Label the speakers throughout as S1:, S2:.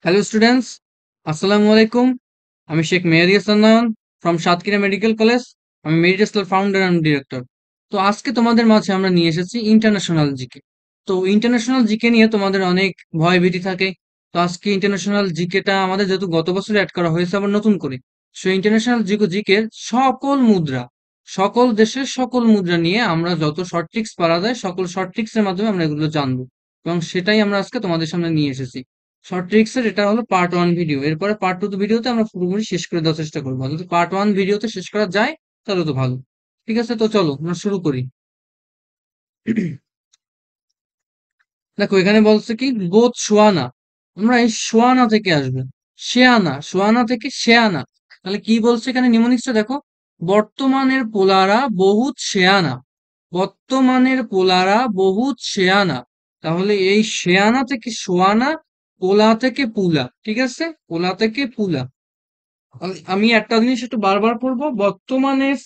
S1: Hello students, আসসালামু আলাইকুম। আমি শেখ মেহেদি হাসান নয়ন ফ্রম সাতক্ষীরা মেডিকেল কলেজ। আমি মেডিটেসলার ফাউন্ডার অ্যান্ড ডিরেক্টর। তো আজকে তোমাদের মাঝে আমরা নিয়ে এসেছি ইন্টারন্যাশনাল জিকে। তো ইন্টারন্যাশনাল জিকে নিয়ে তোমাদের অনেক ভয় ভীতি থাকে। তো আজকে ইন্টারন্যাশনাল জিকেটা আমাদের যেহেতু গত বছর অ্যাড করা হয়েছে আবার নতুন করে, সো ইন্টারন্যাশনাল জিকের সকল মুদ্রা, সকল দেশের সকল মুদ্রা নিয়ে আমরা যত শর্ট ট্রিক্স পারা যায় সকল শর্ট ট্রিক্স এর মাধ্যমে আমরা এগুলো জানবো, এবং সেটাই আমরা আজকে তোমাদের সামনে নিয়ে এসেছি। শর্ট ট্রিক্স এর এটা হলো পার্ট ওয়ান ভিডিও। এরপরে পার্ট টু ভিডিওতে আমরা পুরোপুরি শেষ করে দেওয়ার চেষ্টা করবো। যদি পার্ট ওয়ান ভিডিওতে শেষ করা যায় তাহলে তো ভালো। ঠিক আছে, তো চলো আমরা শুরু করি। দেখো এখানে বলছে কি বোধ সোয়ানা, আমরা এই সোয়ানা থেকে আসবে। শেয়ানা, সোয়ানা থেকে শেয়ানা। তাহলে কি বলছে এখানে নিমোনিক্সটা দেখো, বর্তমানের পোলারা বহুত শেয়ানা। বর্তমানের পোলারা বহুত শেয়ানা। তাহলে এই শেয়ানা থেকে সোয়ানা, পোলা থেকে পুলা। ঠিক আছে, পোলা থেকে পুলা। আমি একটা জিনিস একটু বারবার পড়বো, বর্তমানের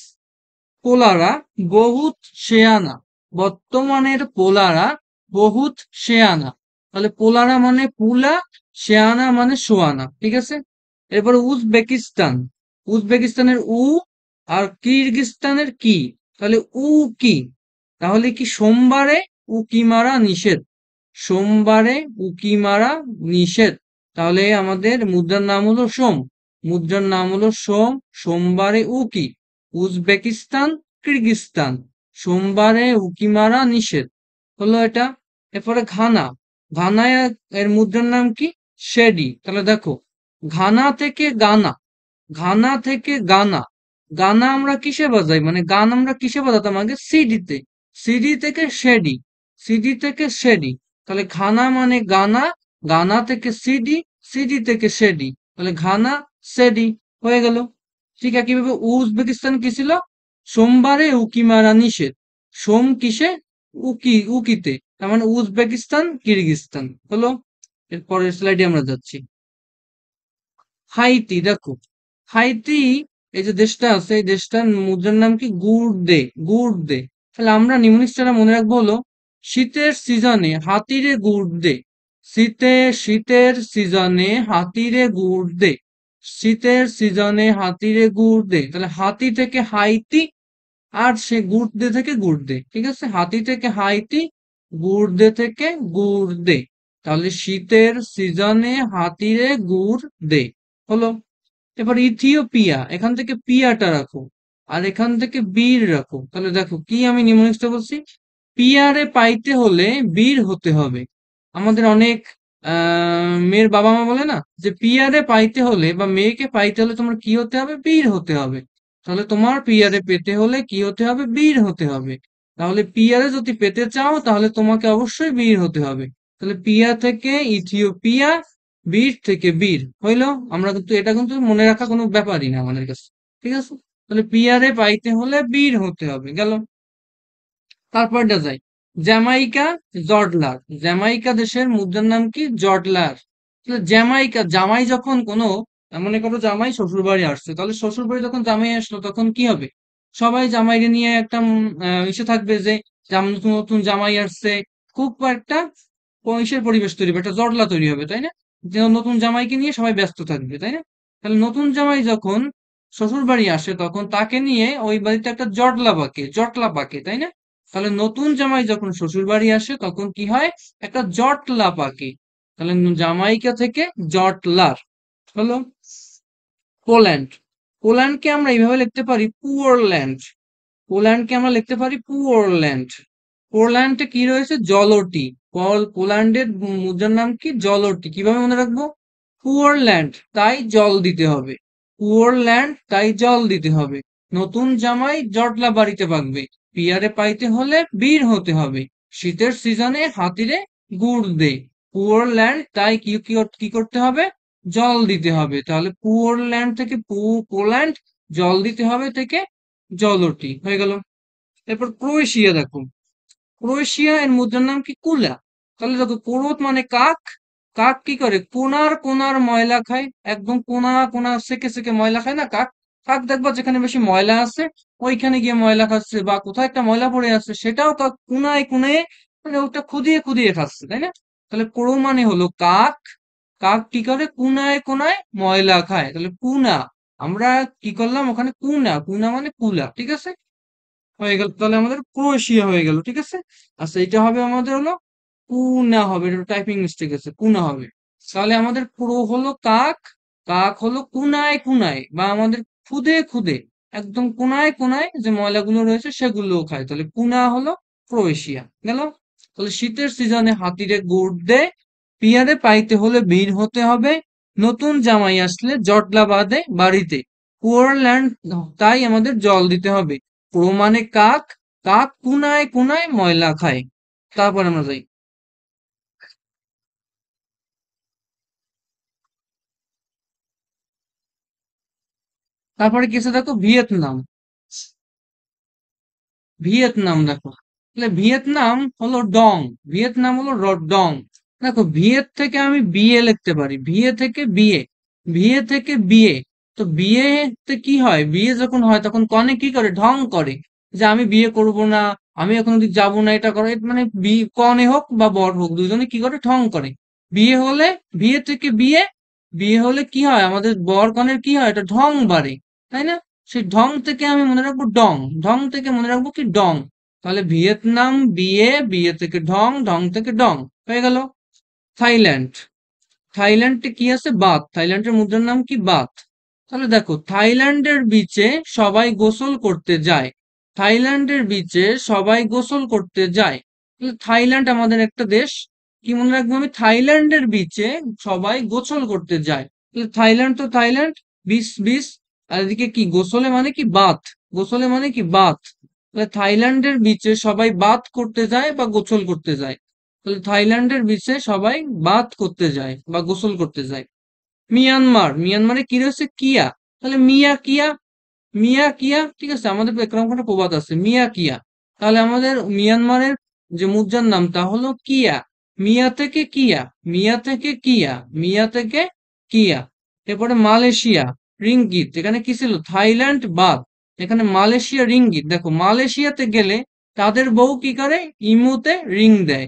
S1: পোলারা বহুত শেয়ানা। বর্তমানের পোলারা বহুত শেয়ানা। তাহলে পোলারা মানে পুলা, শেয়ানা মানে সোয়ানা। ঠিক আছে, এরপর উজবেকিস্তান। উজবেকিস্তানের উ আর কিরগিস্তানের কি। তাহলে উ কি, তাহলে কি সোমবারে উকি মারা নিষেধ। সোমবারে উকি মারা নিষেধ। তাহলে আমাদের মুদ্রার নাম হলো সোম। মুদ্রার নাম হলো সোম। সোমবারে উকি। উজবেকিস্তান, কিরগিস্তান, সোমবারে উকি মারা নিষেধ হলো এটা। এরপরে ঘানা। ঘানায় এর মুদ্রার নাম কি, শেডি। তাহলে দেখো, ঘানা থেকে গানা, ঘানা থেকে গানা। গানা আমরা কিসে বাজাই, মানে গান আমরা কিসে বাজাতাম আগে, সিডিতে। সিডি থেকে শেডি, সিডি থেকে শেডি। তাহলে ঘানা মানে গানা, গানা থেকে সিডি, সিডি থেকে শেডি। তাহলে ঘানা সেডি হয়ে গেল। ঠিক একইভাবে উজবেকিস্তান কি ছিল, সোমবারে উকি মারা নিষেধ। সোম কিসে, উকি, উকিতে। তার মানে উজবেকিস্তান, কিরগিস্তান হলো। এর পরের স্লাইডে আমরা যাচ্ছি। হাইতি দেখো, হাইতি, এই যে দেশটা আছে এই দেশটার মুদ্রার নাম কি, গুর্দে। গুর্দে। তাহলে আমরা নিম্নলিখিতটা মনে রাখবো হলো, শীতের সিজনে হাতিরে গুর্দে। শীতের সিজনে হাতিরে গুর্দে। শীতের সিজনে হাতিরে গুর্দে। তাহলে হাতি থেকে হাইতি, আর সে গুর্দে থেকে গুর্দে। ঠিক আছে, হাতি থেকে হাইতি, গুর্দে থেকে গুর্দে। তাহলে শীতের সিজনে হাতিরে গুর্দে হলো। এবার ইথিওপিয়া, এখান থেকে পিয়াটা রাখো, আর এখান থেকে বীর রাখো। তাহলে দেখো কি আমি নিম্নলিখিত বলছি, পিয়ারে পাইতে হলে বীর হতে হবে। আমাদের অনেক মেয়ের বাবা মা বলে না, যে পিয়ারে পাইতে হলে বা মেয়েকে পাইতে হলে তোমার কি হতে হবে, বীর হতে হবে। তাহলে তোমার পিয়ারে পেতে হলে কি হতে হবে, বীর হতে হবে। তাহলে পিয়ারে যদি পেতে চাও তাহলে তোমাকে অবশ্যই বীর হতে হবে। তাহলে পিয়া থেকে ইথিওপিয়া, বীর থেকে বীর হইলো। আমরা কিন্তু এটা কিন্তু মনে রাখা কোনো ব্যাপারই না আমাদের কাছে। ঠিক আছে, তাহলে পিয়ারে পাইতে হলে বীর হতে হবে গেল। তারপরটা যাই, জ্যামাইকা, জর্ডলার। জ্যামাইকা দেশের মুদ্রার নাম কি, জর্ডলার। তাহলে জ্যামাইকা, জামাই যখন কোনো, মনে করো জামাই শ্বশুর বাড়ি আসছে, তাহলে শ্বশুর বাড়ি যখন জামাই আসলো তখন কি হবে, সবাই জামাইকে নিয়ে একটা ইসে থাকবে যে নতুন নতুন জামাই আসছে। খুব একটা ইসের পরিবেশ তৈরি হবে, একটা জটলা তৈরি হবে, তাই না? যে নতুন জামাইকে নিয়ে সবাই ব্যস্ত থাকবে, তাই না? তাহলে নতুন জামাই যখন শ্বশুর বাড়ি আসে তখন তাকে নিয়ে ওই বাড়িতে একটা জটলা পাকে, জটলা পাকে, তাই না? তাহলে নতুন জামাই যখন শ্বশুর বাড়ি আসে তখন কি হয়, একটা জটলা পাকে। তাহলে জামাইকা থেকে জটলার হলো। পোল্যান্ড। পোল্যান্ডকে আমরা এইভাবে লিখতে পারি পুয়ারল্যান্ড। পোল্যান্ডকে আমরা লিখতে পারি পুয়ারল্যান্ড। পোল্যান্ডে কি রয়েছে, জলটি। পোল্যান্ডের মুদ্রার নাম কি, জলটি। কিভাবে মনে রাখবো, পুয়ারল্যান্ড তাই জল দিতে হবে। পুয়ারল্যান্ড তাই জল দিতে হবে। নতুন জামাই জটলা বাড়িতে পাকবে। পিয়ারে পাইতে হলে বীর হতে হবে। শীতের সিজনে হাতিরে গুড় দে। পুয়ারল্যান্ড তাই কি কি কি করতে হবে, জল দিতে হবে। তাহলে পুয়ারল্যান্ড থেকে পোল্যান্ড, জল দিতে হবে থেকে জলটি হয়ে গেল। এরপর ক্রোয়েশিয়া দেখো, ক্রোয়েশিয়া এর মুদ্রার নাম কি, কুলা। তাহলে দেখো ক্রোধ মানে কাক। কাক কি করে, কোনার কোনার ময়লা খায়। একদম কোনা কোনা সেকে সেকে ময়লা খায় না কাক। কাক দেখবা যেখানে বেশি ময়লা আছে ওইখানে গিয়ে ময়লা খাচ্ছে, বা কোথায় একটা ময়লা পড়ে আছে সেটাও কাক কোনায় কোনায়, মানে ওটা খুদিয়ে খুদিয়ে খাচ্ছে, তাই না? তাহলে ক্রো মানে হলো কাক, কাক কি করে? কুনায় কোনায় ময়লা খায়। তাহলে কুনা, আমরা কি করলাম ওখানে? কুনা, কুনা মানে কুলা, ঠিক আছে? হয়ে গেল, তাহলে আমাদের ক্রোয়েশিয়া হয়ে গেল, ঠিক আছে? আচ্ছা, এটা হবে আমাদের হলো কুনা হবে, এটা টাইপিং মিস্টেক আছে, কুনা হবে। তাহলে আমাদের ক্রো হলো কাক, কাক হলো কুনায় কুনায় বা আমাদের খুদে খুদে একদম কোনায় কোনায় যে ময়লাগুলো রয়েছে সেগুলোও খায়, তাহলে কুনা হলো ক্রোয়েশিয়া গেল। তাহলে শীতের সিজনে হাতিরে গুড় দে, পিয়ারে পাইতে হলে বীর হতে হবে, নতুন জামাই আসলে জটলা বাঁধে বাড়িতে, পুয়ার ল্যান্ড তাই আমাদের জল দিতে হবে। ক্রো মানে কাক, কাক কুনায় কুনায় ময়লা খায়। তারপর আমরা যাই, তারপরে কি আছে দেখো, ভিয়েতনাম। ভিয়েতনাম দেখো, তাহলে ভিয়েতনাম হলো ডং, ভিয়েতনাম হলো ডং। দেখো ভিয়েত থেকে আমি বিয়ে লিখতে পারি, বিয়ে থেকে বিয়ে, বিয়ে থেকে বিয়ে। তো বিয়েতে কি হয়? বিয়ে যখন হয় তখন কনে কি করে? ঢং করে, যে আমি বিয়ে করব না, আমি এখন ওদিক যাবো না, এটা করে মানে কনে হোক বা বর হোক দুজনে কি করে? ঢং করে। বিয়ে হলে, বিয়ে থেকে বিয়ে, বিয়ে হলে কি হয়? আমাদের বর কনের কি হয়? এটা ঢং বাড়ে, তাই না? সেই ঢং থেকে আমি মনে রাখবো ডং, ঢং থেকে মনে রাখবো কি? ডং। তাহলে ভিয়েতনাম বিয়ে, বিয়ে থেকে ঢং, ঢং থেকে ডং হয়ে গেল। থাইল্যান্ড, থাইল্যান্ডে কি আছে? বাথ, থাইল্যান্ডের মুদ্রার নাম কি? বাথ। তাহলে দেখো, থাইল্যান্ডের বিচে সবাই গোসল করতে যায়, থাইল্যান্ডের বিচে সবাই গোসল করতে যায়। তাহলে থাইল্যান্ড আমাদের একটা দেশ, কি মনে রাখবো আমি? থাইল্যান্ডের বিচে সবাই গোসল করতে যায়। তাহলে থাইল্যান্ড তো থাইল্যান্ড, বিচ বিচ, আর এদিকে কি? গোসলে মানে কি? বাথ, গোসলে মানে কি? বাথ। তাহলে থাইল্যান্ডের বিচে সবাই বাথ করতে যায় বা গোসল করতে যায়, তাহলে থাইল্যান্ডের বিচে সবাই বাথ করতে যায় বা গোসল করতে যায়। মিয়ানমার, মিয়ানমারে কি রয়েছে? কিয়া, তাহলে মিয়া কিয়া, মিয়া কিয়া, ঠিক আছে? আমাদের এরকম একটা প্রবাদ আছে, মিয়া কিয়া। তাহলে আমাদের মিয়ানমারের যে মুদ্রার নাম তা হলো কিয়া, মিয়া থেকে কিয়া, মিয়া থেকে কিয়া, মিয়া থেকে কিয়া। এরপরে মালয়েশিয়া, রিঙ্গিত। এখানে কি ছিল? থাইল্যান্ড বাদ, এখানে মালয়েশিয়া রিঙ্গিত। দেখো মালয়েশিয়াতে গেলে তাদের বউ কি করে? ইমোতে রিং দেয়,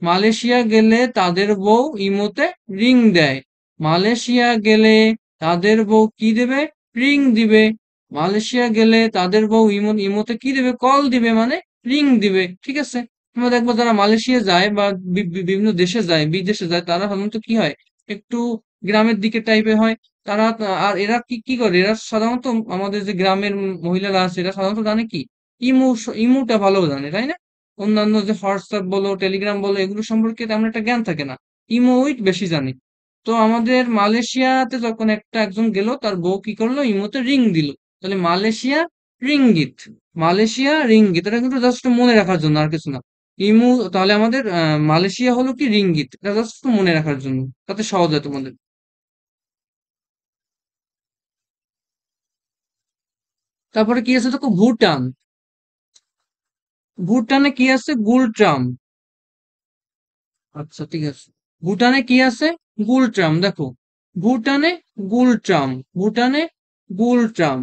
S1: মালয়েশিয়া গেলে তাদের বউ ইমোতে রিং দেয়, মালয়েশিয়া গেলে তাদের বউ কি দেবে? রিং দিবে। মালয়েশিয়া গেলে তাদের বউ ইমোতে কি দিবে? কল দিবে, মানে রিং দিবে, ঠিক আছে? আমরা দেখবো যারা মালয়েশিয়া যায় বা বিভিন্ন দেশে যায়, বিদেশে যায়, তারা সাধারণত কি হয়? একটু গ্রামের দিকে টাইপের হয় তারা। আর এরা কি কি করে? এরা সাধারণত আমাদের যে গ্রামের মহিলারা আছে এরা সাধারণত জানে কি? ইমো, ইমোটা ভালো জানে, তাই না? অন্যান্য যে হোয়াটসঅ্যাপ বলো, টেলিগ্রাম বলো, এগুলো সম্পর্কে তেমন একটা জ্ঞান থাকে না, ইমোই বেশি জানে। তো আমাদের মালয়েশিয়াতে যখন একজন গেল, তার বউ কি করলো? ইমোতে রিং দিল। তাহলে মালয়েশিয়া রিঙ্গিত, মালয়েশিয়া রিঙ্গিত, এটা কিন্তু জাস্ট মনে রাখার জন্য, আর কিছু না। ইমু, তাহলে আমাদের মালয়েশিয়া হলো কি? রিঙ্গিত, এটা জাস্ট মনে রাখার জন্য, তাতে সহজ হয় তোমাদের। তারপরে কি আছে দেখো, ভুটান। ভুটানে কি আছে? গুলট্রাম। আচ্ছা ঠিক আছে, ভুটানে কি আছে? গুলট্রাম। দেখো ভুটানে গুলট্রাম, ভুটানে গুলট্রাম,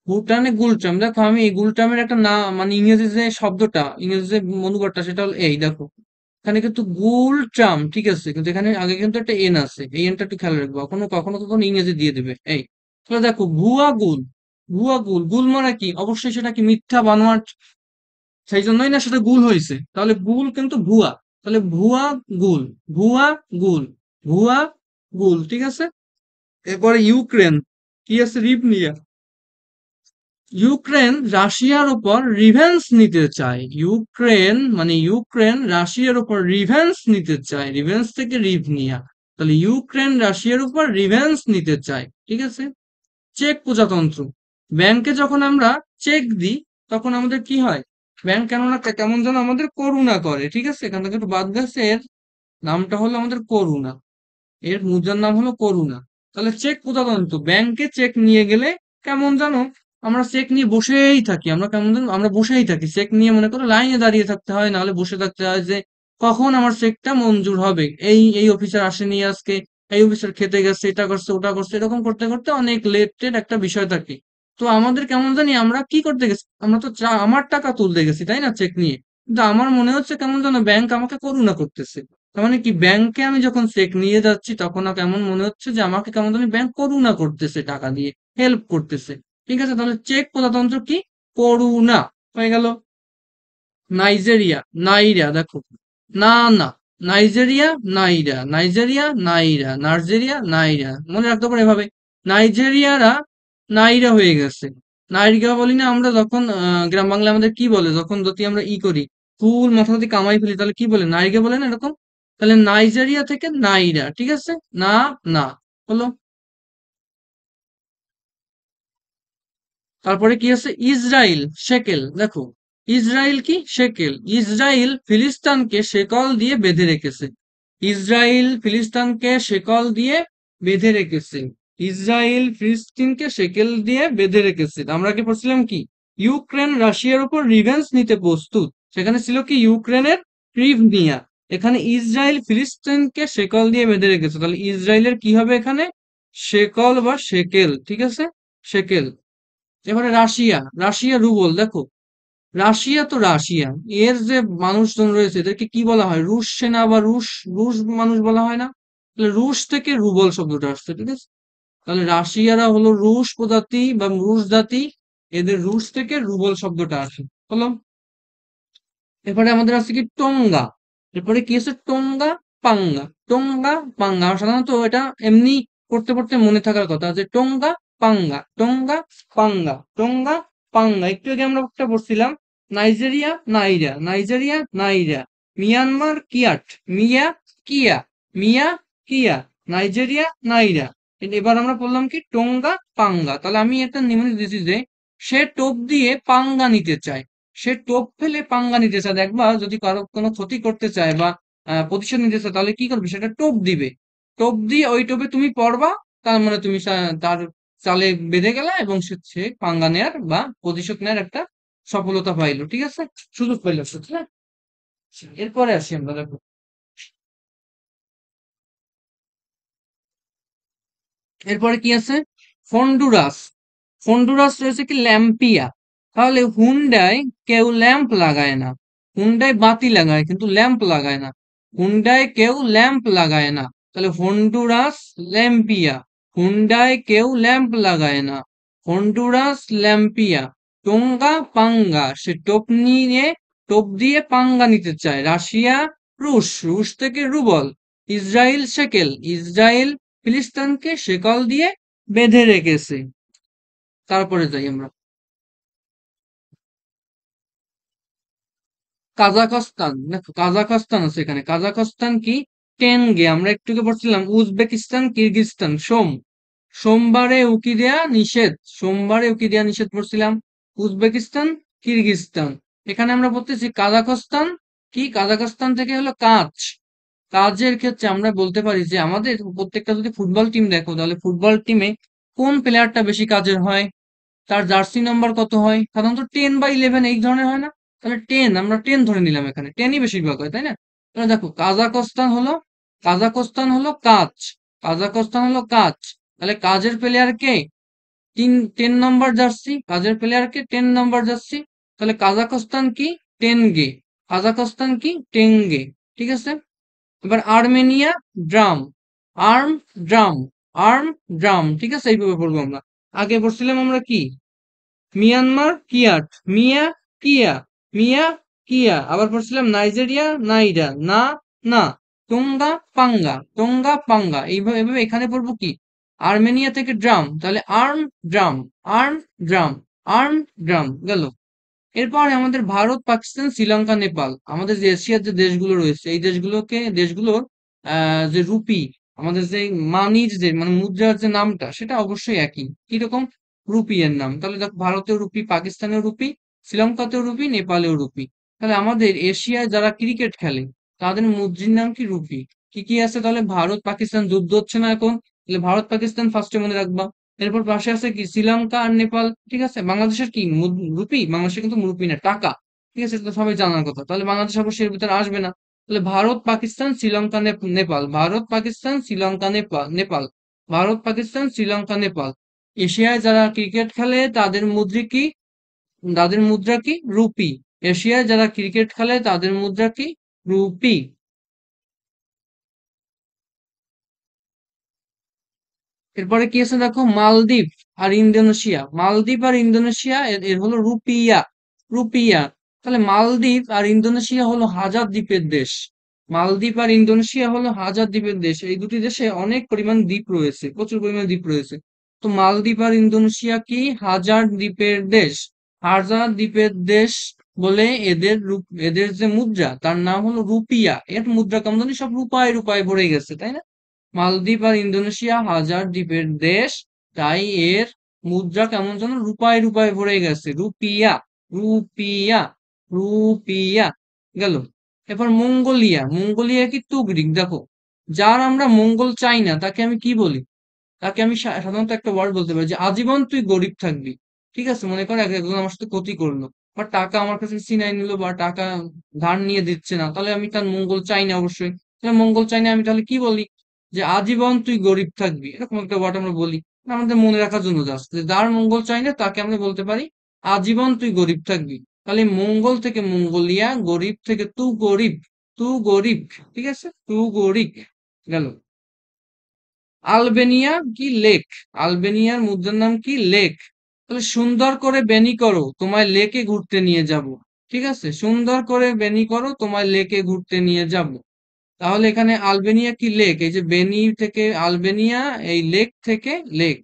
S1: ভুটানে গুলট্রাম। দেখো আমি এই গুলট্রামের একটা না মানে ইংরেজি যে শব্দটা, ইংরেজি যে অনুবাদটা, সেটা হলো এই দেখো, এখানে কিন্তু গুলট্রাম, ঠিক আছে? কিন্তু এখানে আগে কিন্তু একটা এন আছে, এই এনটা একটু খেয়াল রাখবো, কখনো কখনো কখনো ইংরেজি দিয়ে দিবে এই। তাহলে দেখো ভুয়া গুল, ভুয়া গুল, গুল মানে কি? অবশ্যই সেটা কি? মিথ্যা বানোয়াট, সেই জন্যই না সেটা গুল হয়েছে, তাহলে গুল কিন্তু ভুয়া, তাহলে ভুয়া গুল, ভুয়া গুল, ভুয়া গুল, ঠিক আছে? এরপরে ইউক্রেন, কি আছে? রিভনিয়া। ইউক্রেন রাশিয়ার উপর রিভেঞ্জ নিতে চায়, ইউক্রেন মানে ইউক্রেন রাশিয়ার উপর রিভেঞ্জ নিতে চায়, রিভেঞ্জ থেকে রিভনিয়া। তাহলে ইউক্রেন রাশিয়ার উপর রিভেঞ্জ নিতে চায়, ঠিক আছে? চেক প্রজাতন্ত্র, ব্যাংকে যখন আমরা চেক দিই তখন আমাদের কি হয়? ব্যাংক কেননা কেমন যেন আমাদের করুণা করে, ঠিক আছে? এখান থেকে একটু বাদ গেছে, এর নামটা হলো আমাদের করুণা, এর মুদ্রার নাম হলো করুণা। তাহলে চেক প্রজাতন্ত্র, ব্যাংকে চেক নিয়ে গেলে কেমন জানো? আমরা চেক নিয়ে বসেই থাকি, আমরা কেমন জানো? আমরা বসেই থাকি চেক নিয়ে, মনে করো লাইনে দাঁড়িয়ে থাকতে হয়, নাহলে বসে থাকতে হয় যে কখন আমার চেকটা মঞ্জুর হবে, এই এই অফিসার আসেনি আজকে, এই অফিসার খেতে গেছে, এটা করছে ওটা করছে, এরকম করতে করতে অনেক লেটের একটা বিষয় থাকে। তো আমাদের কেমন জানি আমরা কি করতে গেছি? আমরা তো আমার টাকা তুলতে গেছি, তাই না? চেক নিয়ে, কিন্তু আমার মনে হচ্ছে কেমন যেন ব্যাংক আমাকে করুণা করতেছে। তার মানে কি, ব্যাংকে আমি যখন চেক নিয়ে যাচ্ছি তখন কেমন মনে হচ্ছে যে আমাকে কেমন জানি ব্যাংক করুণা করতেছে, টাকা দিয়ে হেল্প করতেছে। ঠিক আছে, তাহলে চেক প্রজাতন্ত্র কি, করুণা হয়ে গেল। নাইজেরিয়া, নাইরা, দেখো, না না, Nigeria, naira, Nigeria, naira, Nigeria, নাইরা, মনে রাখতে পারো এভাবে। নাইজেরিয়ারা নাইরা হয়ে গেছে। নাইরা বলি না আমরা যখন গ্রাম বাংলা আমাদের কি বলে, যখন যদি আমরা করি, ফুল মাথা যদি কামাই ফেলি, তাহলে কি বলে, নাইরা বলে না এরকম। তাহলে নাইজেরিয়া থেকে নাইরা, ঠিক আছে, না না হলো। তারপরে কি আছে, ইসরায়েল, শেকেল, দেখো, ইসরায়েল কি, শেকেল, ইসরায়েল ফিলিস্তিনকে শেকল দিয়ে বেঁধে রেখেছে। ইসরায়েল ফিলিস্তিনকে শেকল দিয়ে বেঁধে রেখেছে। ইসরায়েল ফিলিস্তিনকে শেকেল দিয়ে বেঁধে রেখেছে। আমরা কি পড়ছিলাম কি, ইউক্রেন রাশিয়ার উপর রিভেঞ্জ নিতে প্রস্তুত। সেখানে ছিল কি, ইউক্রেনের ক্রিভনিয়া। এখানে ইসরায়েল ফিলিস্তিনকে শেকল দিয়ে বেঁধে রেখেছে, তাহলে ইসরায়েলের কি হবে এখানে, শেকল বা শেকেল, ঠিক আছে, শেকেল। এবারে রাশিয়া, রাশিয়া রুবল, দেখো, রাশিয়া তো রাশিয়া, এর যে মানুষজন রয়েছে এদেরকে কি বলা হয়, রুশ সেনা বা রুশ, রুশ মানুষ বলা হয় না? তাহলে রুশ থেকে রুবল শব্দটা আসছে, ঠিক আছে। তাহলে রাশিয়ারা হলো রুশ প্রজাতি বা রুশ জাতি, এদের রুশ থেকে রুবল শব্দটা আসে, হলো। এরপরে আমাদের আছে কি, টোঙ্গা। এরপরে কি আছে, টোঙ্গা, পাঙ্গা, টোঙ্গা, পাঙ্গা। আর সাধারণত এটা এমনি পড়তে পড়তে মনে থাকার কথা যে টোঙ্গা, পাঙ্গা, টোঙ্গা, পাঙ্গা, টোঙ্গা, পাঙ্গা। একটু আগে আমরা একটা পড়ছিলাম, নাইজেরিয়া, নাইরা, নাইজেরিয়া, নাইরা, মিয়ানমার, কিয়াট, মিয়া, কিয়া, মিয়া, কিয়া, নাইজেরিয়া, নাইরা। এবার আমরা বললাম কি, টোঙ্গা, পাঙ্গা। তাহলে আমি একটা নিম্ন দিয়েছি যে সে টোপ দিয়ে পাঙ্গা নিতে চায়। সে টোপ ফেলে পাঙ্গা নিতে চায়, দেখবা যদি কারো কোনো ক্ষতি করতে চায় বা প্রতিশোধ নিতে চায়, তাহলে কি করবে, সেটা টোপ দিবে। টোপ দিয়ে ওই টোপে তুমি পড়বা, তার মানে তুমি তার চালে বেঁধে গেলা এবং সে পাঙ্গা নেয়ার বা প্রতিশোধ নেয়ার একটা সফলতা পাইলো, ঠিক আছে, সুযোগ পাইলো সে, ঠিক আছে? এরপরে আসি আমরা, দেখো, এরপরে কি আছে, হন্ডুরাস। হন্ডুরাস রয়েছে কি, ল্যাম্পিয়া। তাহলে হুন্ডায় কেউ ল্যাম্প লাগায় না, হুন্ডায় বাতি লাগায় কিন্তু ল্যাম্প লাগায় না, হুন্ডায় কেউ ল্যাম্প লাগায় না। তাহলে হন্ডুরাস, ল্যাম্পিয়া, হুন্ডায় কেউ ল্যাম্প লাগায় না, হন্ডুরাস, ল্যাম্পিয়া। টোঙ্গা, পাঙ্গা, সে টোপ নিয়ে, টোপ দিয়ে পাঙ্গা নিতে চায়। রাশিয়া, রুশ, রুশ থেকে রুবল। ইসরায়েল, শেকেল, ইসরায়েল ফিলিস্তিনকে শেকল দিয়ে বেঁধে রেখেছে। তারপরে যাই আমরা, কাজাকস্তান, দেখো, কাজাকস্তান আছে এখানে। কাজাকস্তান কি, টেনগে। আমরা একটু আগে পড়ছিলাম উজবেকিস্তান, কিরগিজস্তান, সোমবারে উকি দেয়া নিষেধ, সোমবারে উকি দেয়া নিষেধ পড়ছিলাম। উজবেকিস্তান, কিরগিজস্তান। এখানে আমরা পড়তেছি কাজাকস্তান কি, কাজাকস্তান থেকে হলো কাচ। কাজের ক্ষেত্রে আমরা বলতে পারি যে আমাদের প্রত্যেকটা যদি ফুটবল টিম দেখো, তাহলে ফুটবল টিমে কোন প্লেয়ারটা বেশি কাজের হয়, তার জার্সি নাম্বার কত হয়, সাধারণত 10/11 এই ধরনের হয় না? তাহলে 10, আমরা 10 ধরে নিলাম, এখানে 10ই বেশিরভাগ হয়, তাই না? তাহলে দেখো, কাজাকস্তান হলো কাচ, কাজাকস্তান হলো কাচ। তাহলে কাজের প্লেয়ার কে, 10 নম্বর জার্সি, কাজের প্লেয়ার কে 10 নম্বর জার্সি। তাহলে কাজাকস্তান কি, টেনগে, কাজাকস্তান কি, টেনগে, ঠিক আছে। এবার Armenia, drum, arm, dram, arm, drum, ঠিক আছে, এইভাবে পড়বো আমরা। আগে পড়ছিলাম আমরা কি, মিয়ানমার, কিয়াট, মিয়া, কিয়া, মিয়া, কিয়া। আবার পড়ছিলাম নাইজেরিয়া, নাইরা, না না, টোঙ্গা, পাঙ্গা, টোঙ্গা, পাঙ্গা। এইভাবে এভাবে এখানে পড়বো কি, আর্মেনিয়া থেকে ড্রাম, তাহলে arm, dram, arm, dram, arm, drum গেল। এরপরে আমাদের ভারত, পাকিস্তান, শ্রীলঙ্কা, নেপাল। আমাদের যে এশিয়ার যে দেশগুলো রয়েছে, এই দেশগুলোর যে রুপি, আমাদের যে মানির যে মানে মুদ্রার যে নামটা, সেটা অবশ্যই একই। কিরকম, রুপি এর নাম। তাহলে দেখো, ভারতেও রুপি, শ্রীলঙ্কাতেও রুপি, শ্রীলঙ্কাতেও রুপি, নেপালেও রুপি। তাহলে আমাদের এশিয়ায় যারা ক্রিকেট খেলে, তাদের মুদ্রার নাম কি, রুপি। কি কি আছে তাহলে, ভারত পাকিস্তান যুদ্ধ হচ্ছে না এখন, তাহলে ভারত পাকিস্তান ফার্স্টে মনে রাখবা। এরপর পাশে আছে কি, শ্রীলঙ্কা আর নেপাল, ঠিক আছে। বাংলাদেশের কি, রুপি, বাংলাদেশের কিন্তু রুপি না, টাকা, ঠিক আছে, এটা তো সবাই জানার কথা। তাহলে বাংলাদেশ অবশ্যই এর ভিতরে আসবে না। তাহলে ভারত, পাকিস্তান, শ্রীলঙ্কা, নেপাল, ভারত, পাকিস্তান, শ্রীলঙ্কা, নেপাল, নেপাল, ভারত, পাকিস্তান, শ্রীলঙ্কা, নেপাল। এশিয়ায় যারা ক্রিকেট খেলে তাদের মুদ্রা কি, রুপি। এশিয়ায় যারা ক্রিকেট খেলে তাদের মুদ্রা কি, রুপি। এরপরে কি আছে দেখো, মালদ্বীপ আর ইন্দোনেশিয়া। মালদ্বীপ আর ইন্দোনেশিয়া এর এর হলো রুপিয়া। রুপিয়া। তাহলে মালদ্বীপ আর ইন্দোনেশিয়া হলো হাজার দ্বীপের দেশ। মালদ্বীপ আর ইন্দোনেশিয়া হলো হাজার দ্বীপের দেশ। এই দুটি দেশে অনেক পরিমাণ দ্বীপ রয়েছে, প্রচুর পরিমাণ দ্বীপ রয়েছে। তো মালদ্বীপ আর ইন্দোনেশিয়া কি হাজার দ্বীপের দেশ। হাজার দ্বীপের দেশ বলে এদের যে মুদ্রা তার নাম হলো রুপিয়া। এর মুদ্রা কেমন জানি সব রূপায় রূপায় ভরে গেছে, তাই না? মালদ্বীপ আর ইন্দোনেশিয়া হাজার দ্বীপের দেশ, তাই এর মুদ্রা কেমন যেন রূপায় রূপায় ভরে গেছে। রুপিয়া। রুপিয়া। রুপিয়া। গেল। এরপর মঙ্গোলিয়া। মঙ্গোলিয়া কি তুগরিক, দেখো। যার আমরা মঙ্গল চাই না তাকে আমি কি বলি? তাকে আমি সাধারণত একটা ওয়ার্ড বলতে পারি যে আজীবন তুই গরিব থাকবি। ঠিক আছে, মনে কর একজন আমার সাথে ক্ষতি করলো বা টাকা আমার কাছে ছিনাই নিল বা টাকা ধার নিয়ে দিচ্ছে না, তাহলে আমি তার মঙ্গল চাই না অবশ্যই। তাহলে মঙ্গল চাই না, আমি তাহলে কি বলি? যে আজীবন তুই গরিব থাকবি, এরকম একটা ওয়ার্ড আমরা বলি। আমাদের মনে রাখার জন্য জাস্ট, যে যার মঙ্গল চাই না তাকে আমরা বলতে পারি আজীবন তুই গরিব থাকবি। তাহলে মঙ্গল থেকে মঙ্গোলিয়া, গরিব থেকে তু গরিব। তু গরিব। ঠিক আছে, তু গরিব। গেল। আলবেনিয়া কি লেক। আলবেনিয়ার মুদ্রার নাম কি লেক। তাহলে সুন্দর করে বেনি করো তোমায় লেকে ঘুরতে নিয়ে যাব। ঠিক আছে, সুন্দর করে বেনি করো তোমায় লেকে ঘুরতে নিয়ে যাব। তাহলে এখানে আলবেনিয়া কি লেক, এই যে বেনি থেকে আলবেনিয়া, এই লেক থেকে লেক।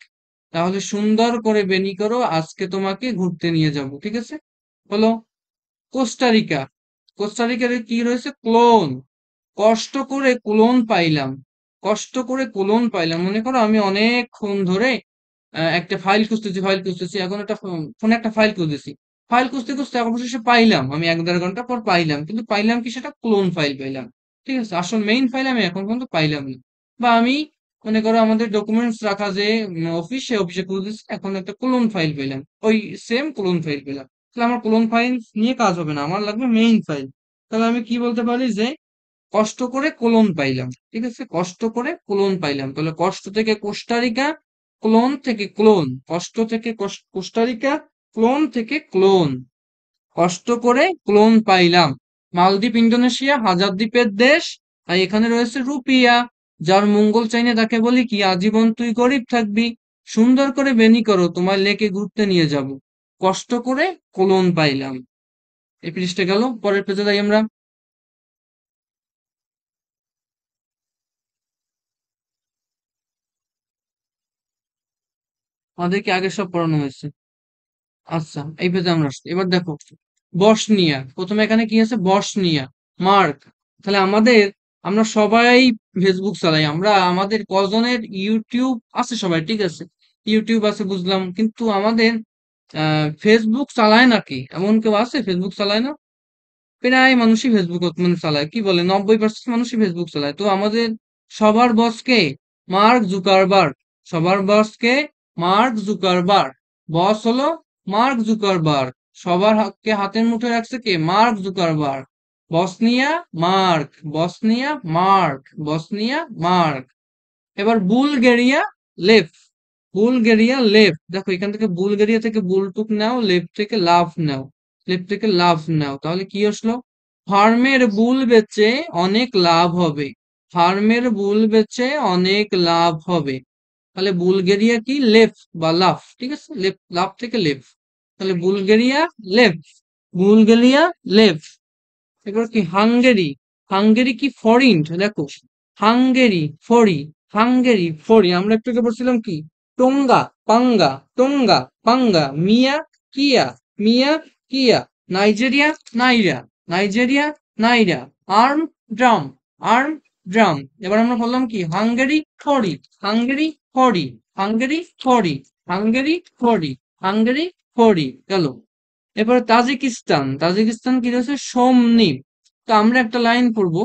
S1: তাহলে সুন্দর করে বেনি করো আজকে তোমাকে ঘুরতে নিয়ে যাব। ঠিক আছে, হলো। কোস্টারিকা। কোস্টারিকার কি রয়েছে? ক্লোন। কষ্ট করে কুলন পাইলাম। কষ্ট করে কুলন পাইলাম, মনে করো আমি অনেকক্ষণ ধরে একটা ফাইল খুঁজতেছি, এখন একটা ফোনে একটা ফাইল খুঁজতেছি। ফাইল খুঁজতে খুঁজতে অবশেষে পাইলাম, আমি 1-1.5 ঘন্টা পর পাইলাম, কিন্তু পাইলাম কি? সেটা ক্লোন ফাইল পাইলাম। ঠিক আছে, আসল মেইন ফাইল আমি এখন পর্যন্ত পাইলাম না। বা আমি মনে করো আমাদের ডকুমেন্টস রাখা যে অফিস, সে অফিসে খুঁজতেছি, এখন একটা ক্লোন ফাইল পেলাম, ওই সেম ক্লোন ফাইল পেলাম। তাহলে আমার ক্লোন ফাইল নিয়ে কাজ হবে না, আমার লাগবে মেইন ফাইল। তাহলে আমি কি বলতে পারি? যে কষ্ট করে কোলন পাইলাম। ঠিক আছে, কষ্ট করে কোলন পাইলাম। তাহলে কষ্ট থেকে কোস্টারিকা, ক্লোন থেকে ক্লোন। কষ্ট থেকে কোস্টারিকা, ক্লোন থেকে ক্লোন। কষ্ট করে ক্লোন পাইলাম। মালদ্বীপ ইন্দোনেশিয়া হাজার দ্বীপের দেশ, তাই এখানে রয়েছে রুপিয়া। যার মঙ্গল চাই না তাকে বলি কি? আজীবন তুই গরিব থাকবি। সুন্দর করে বেনি করো তোমার লেকে ঘুরতে নিয়ে যাব। কষ্ট করে কোলন পাইলাম। এই পৃষ্ঠে গেল, পরের পেজে যাই আমরা। আমাদেরকে আগে সব পড়ানো হয়েছে। আচ্ছা, এই পেজে আমরা আসছি। এবার দেখো, বসনিয়া। প্রথমে এখানে কি আছে? বসনিয়া। মার্ক। তাহলে আমরা সবাই ফেসবুক চালাই, আমরা আমাদের কজনের ইউটিউব আছে? সবাই ঠিক আছে, ইউটিউব আছে বুঝলাম, কিন্তু আমাদের ফেসবুক চালায় নাকি এমন কেউ আছে? ফেসবুক চালায় না? প্রায় মানুষই ফেসবুক মানে চালায়, কি বলে 90% মানুষই ফেসবুক চালায়। তো আমাদের সবার বস কে? Mark Zuckerberg. সবার বস কে? Mark Zuckerberg. বস হলো মার্ক জুকারবার্গ। সবার কে হাতের মুঠোয় রাখছে কে? Mark Zuckerberg. Bosnia, Mark. Bosnia, Mark. Bosnia, Mark. এবার বুলগেরিয়া, লেফ। Bulgaria, lev. দেখো এখান থেকে বুলগেরিয়া থেকে বুলটুক নাও, লেফ থেকে লাভ নাও। লেফ থেকে লাভ নাও, তাহলে কি আসলো? ফার্মের বুল বেচে অনেক লাভ হবে। ফার্মের বুল বেচে অনেক লাভ হবে। তাহলে বুলগেরিয়া কি? লেফ বা লাফ। ঠিক আছে, লেফ, লাফ থেকে লেফ। তাহলে বুলগেরিয়া, লেফ। Bulgaria, left. এবার কি? হাঙ্গেরি। হাঙ্গেরি কি? ফরিন্ট। দেখো, হাঙ্গেরি ফরি। হাঙ্গেরি ফরি। আমরা একটু আগে বলছিলাম কি? টোঙ্গা, পাঙ্গা। টোঙ্গা, পাঙ্গা। মিয়া, কিয়া। মিয়া, কিয়া। Nigeria, naira. Nigeria, naira. Arm, dram. Arm, dram. এবার আমরা বললাম কি? হাঙ্গেরি ফরি। হাঙ্গেরি ফরি। হাঙ্গেরি ফরি। হাঙ্গেরি ফরি। হাঙ্গেরি ফরি। গেল। এবার তাজিকিস্তান। তাজিকিস্তান কি রয়েছে? সমনি। তো আমরা একটা লাইন পড়বো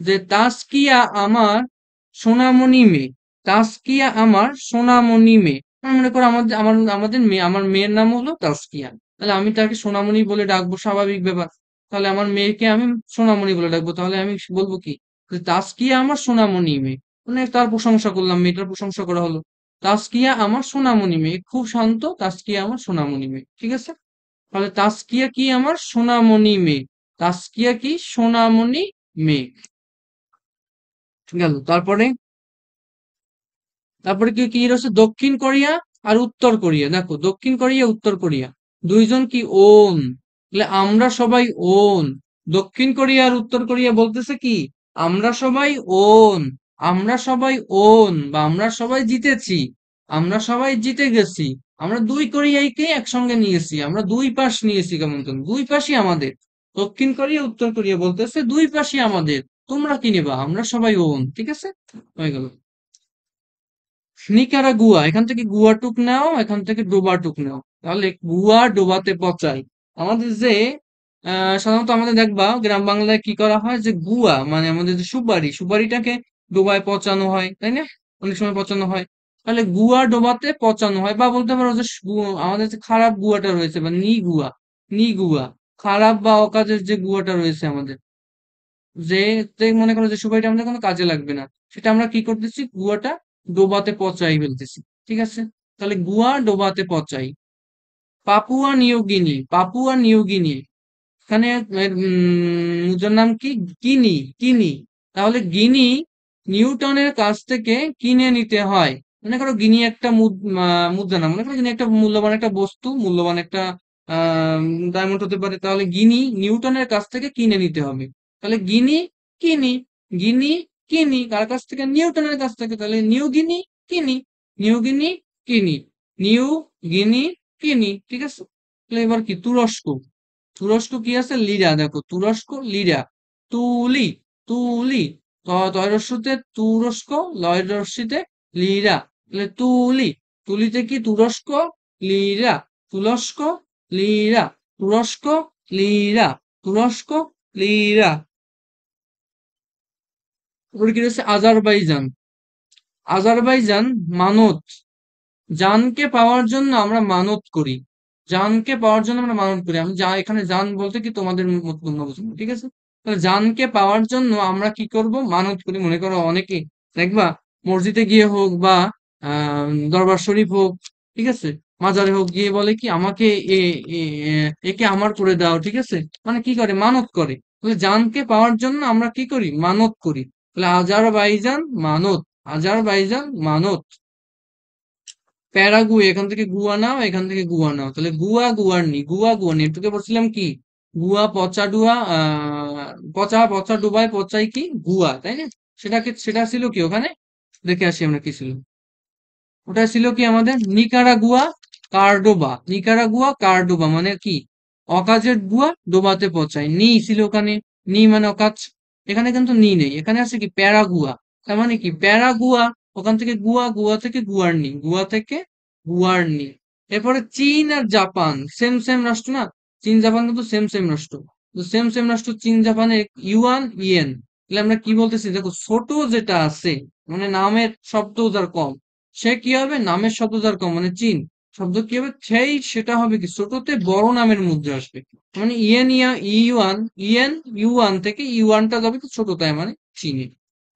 S1: যে তাসকিয়া আমার সোনামণি মেয়ে। তাসকিয়া আমার সোনামণি মেয়ে। মনে করো আমাদের মেয়ে, আমার মেয়ের নাম হলো তাসকিয়া। তাহলে আমি তাকে সোনামণি বলে ডাকবো, স্বাভাবিক ব্যাপার। তাহলে আমার মেয়েকে আমি সোনামণি বলে ডাকবো, তাহলে আমি বলবো কি? যে তাসকিয়া আমার সোনামণি মেয়ে। মানে তার প্রশংসা করলাম, মেয়েটার প্রশংসা করা হলো। তাসকিয়া আমার সোনামণি মেয়ে, খুব শান্ত। তাসকিয়া আমার সোনামণি মেয়ে। ঠিক আছে, তাহলে তাসকিয়া কি? আমার সোনামণি মেয়ে। তাসকিয়া কি? সোনামণি মেয়ে। গেল। তারপরে তারপরে কি কি রয়েছে, দক্ষিণ কোরিয়া আর উত্তর কোরিয়া। দেখো দক্ষিণ কোরিয়া উত্তর কোরিয়া দুইজন কি ওন, তাহলে আমরা সবাই ওন। দক্ষিণ কোরিয়া আর উত্তর কোরিয়া বলতেছে কি আমরা সবাই ওন, আমরা সবাই ওন, বা আমরা সবাই জিতেছি, আমরা সবাই জিতে গেছি। আমরা দুই কোরিয়াকে একসঙ্গে নিয়েছি, আমরা দুই পাশ নিয়েছি, কেমন কেমন দুই পাশই আমাদের। দক্ষিণ কোরিয়া উত্তর কোরিয়া বলতেছে দুই পাশই আমাদের, তোমরা কি নেবা, আমরা সবাই ওন। ঠিক আছে, হয়ে গেল। নিকারাগুয়া, এখান থেকে গুয়া টুক নাও, এখান থেকে ডোবা টুক নাও, তাহলে গুয়া ডোবাতে পচাই। আমাদের যে সাধারণত আমাদের দেখবা গ্রাম বাংলায় কি করা হয়, যে গুয়া মানে আমাদের যে সুপারি, সুপারিটাকে ডোবায় পচানো হয়, তাই না? অনেক সময় পচানো হয়। তাহলে গুয়া ডোবাতে পচানো হয়, বা বলতে পারো যে আমাদের যে খারাপ গুয়াটা রয়েছে, বা নি গুয়া, নি গুয়া, খারাপ বা অকাজের যে গুয়াটা রয়েছে আমাদের, যে যে মনে করো যে সুপারিটা আমাদের কোনো কাজে লাগবে না, সেটা আমরা কি করতেছি, গুয়াটা ডোবাতে পচাই ফেলতেছি। ঠিক আছে, তাহলে গুয়া ডোবাতে পচাই। পাপুয়া নিউগিনি, পাপুয়া নিউগিনি, এখানে মুদ্রার নাম কি, গিনি, গিনি। তাহলে গিনি নিউটনের কাছ থেকে কিনে নিতে হয়। মনে করো গিনি একটা মুদ্রা না, মনে করো গিনি একটা মূল্যবান একটা বস্তু, মূল্যবান একটা ডায়মন্ড হতে পারে, তাহলে গিনি নিউটনের কাছ থেকে কিনে নিতে হবে। তাহলে গিনি কিনি, গিনি কিনি কার কাছ থেকে, নিউটনের কাছ থেকে, তাহলে নিউ গিনি কিনি, নিউ গিনি কিনি, নিউ গিনি কিনি। ঠিক আছে, তাহলে এবার কি তুরস্ক, তুরস্ক কি আছে, লিরা, দেখো তুরস্ক লিরা, তুলি, তুলি, তয়রস্যতে তুরস্ক, লয় রস্যিতে লিরা, তাহলে তুলি, তুলিতে কি তুরস্ক, লিরা, তুরস্ক লিরা, তুরস্ক লিরা, তুরস্ক লিরা। তারপরে কি রয়েছে, আজারবাইজান, আজারবাইজান মানত, জানকে পাওয়ার জন্য আমরা মানত করি, জানকে পাওয়ার জন্য আমরা মানত করি। আমি যা এখানে জান বলতে কি তোমাদের মতো তোমরা বুঝো, ঠিক আছে? তাহলে জানকে পাওয়ার জন্য আমরা কি করব, মানত করি। মনে করো অনেকে দেখবা মসজিদে গিয়ে হোক বা দরবার শরীফ হোক, ঠিক আছে, মাজারে হোক, গিয়ে বলে কি আমাকে এ একে আমার করে দাও। ঠিক আছে, মানে কি করে, মানত করে। তাহলে জানকে পাওয়ার জন্য আমরা কি করি, মানত করি। তাহলে আজারবাইজান মানত, আজারবাইজান মানত। প্যারাগুয়ে, এখান থেকে গুয়া নাও, এখান থেকে গুয়া নাও, তাহলে গুয়া গুয়ার্নি, গুয়া গুয়ার্নি, একটুকে বলছিলাম কি গুয়া পচা ডুয়া, পচা পচা ডুবায় পচাই কি গুয়া, তাই না? সেটা ছিল কি ওখানে, দেখে আসি আমরা কি ছিল। ওটা ছিল কি আমাদের নিকারাগুয়া কার্ডোবা, নিকারাগুয়া কার্ডোবা মানে কি অকাজের গুয়া ডোবাতে পচায়, নি ছিল ওখানে, নি মানে অকাজ। এখানে কিন্তু নি নেই, এখানে আছে কি প্যারাগুয়া, তার মানে কি প্যারাগুয়া, ওখান থেকে গুয়া, গুয়া থেকে গুয়ার্নি, গুয়া থেকে গুয়ার্নি। এরপরে চীন আর জাপান সেম সেম রাষ্ট্র না, চীন জাপান কিন্তু সেম সেম রাষ্ট্র। তো সেম সেম রাষ্ট্র চীন জাপানের ইউয়ান ইয়েন, তাহলে আমরা কি বলতেছি, দেখো ছোট যেটা আছে মানে নামের শব্দ যার কম, সে কি হবে, নামের শব্দ যার কম মানে চীন, শব্দ কি হবে সেই, সেটা হবে কি ছোটতে বড় নামের মধ্যে আসবে। মানে ইয়েন ইয়া ইউয়ান, ইয়েন ইউয়ান থেকে ইউয়ানটা যাবে কি ছোটতায় মানে চীনে।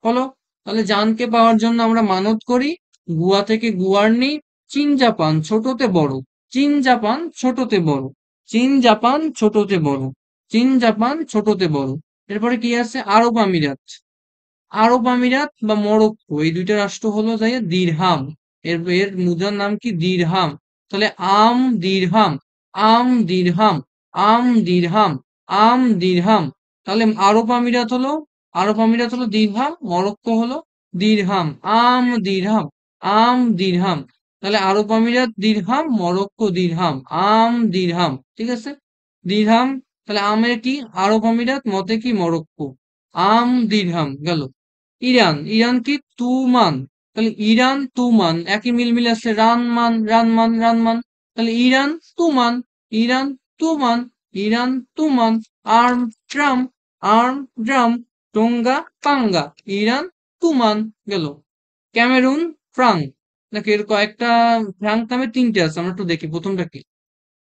S1: বলো, তাহলে জানকে পাওয়ার জন্য আমরা মানত করি, গুয়া থেকে গুয়ার নিই, চীন জাপান ছোটতে বড়, চীন জাপান ছোটতে বড়, চীন জাপান ছোটতে বড়, চীন জাপান ছোটতে বড়। এরপরে কি আছে, আরব আমিরাত, আরব আমিরাত বা মরক্কো, এই দুইটা রাষ্ট্র হলো যাই দিরহাম। এর এর মুদ্রার নাম কি, দিরহাম। তাহলে আম দিরহাম, আম দিরহাম, আম দিরহাম, আম দিরহাম। তাহলে আরব আমিরাত হলো, আরব আমিরাত হলো দিরহাম, মরক্কো হলো দিরহাম, আম দিরহাম, আম দিরহাম। তাহলে আরব আমিরাত দিরহাম, মরক্কো দিরহাম, আম দিরহাম। ঠিক আছে, দিরহাম। তাহলে আমের কি আরব আমিরাত, মতে কি মরক্কো, আম দিরহাম গেল। ইরান, ইরান কি তুমান, তাহলে ইরান তুমান, একই মিল আছে, রানমান রানমান রানমান, তাহলে Iran toman, Iran toman, Iran toman. Arm dram, arm dram, Tonga pa'anga, Iran toman গেল। ক্যামেরুন ফ্রাং, দেখো এর কয়েকটা, ফ্রাঙ্ক নামে তিনটে আছে, আমরা একটু দেখি প্রথমটা কি,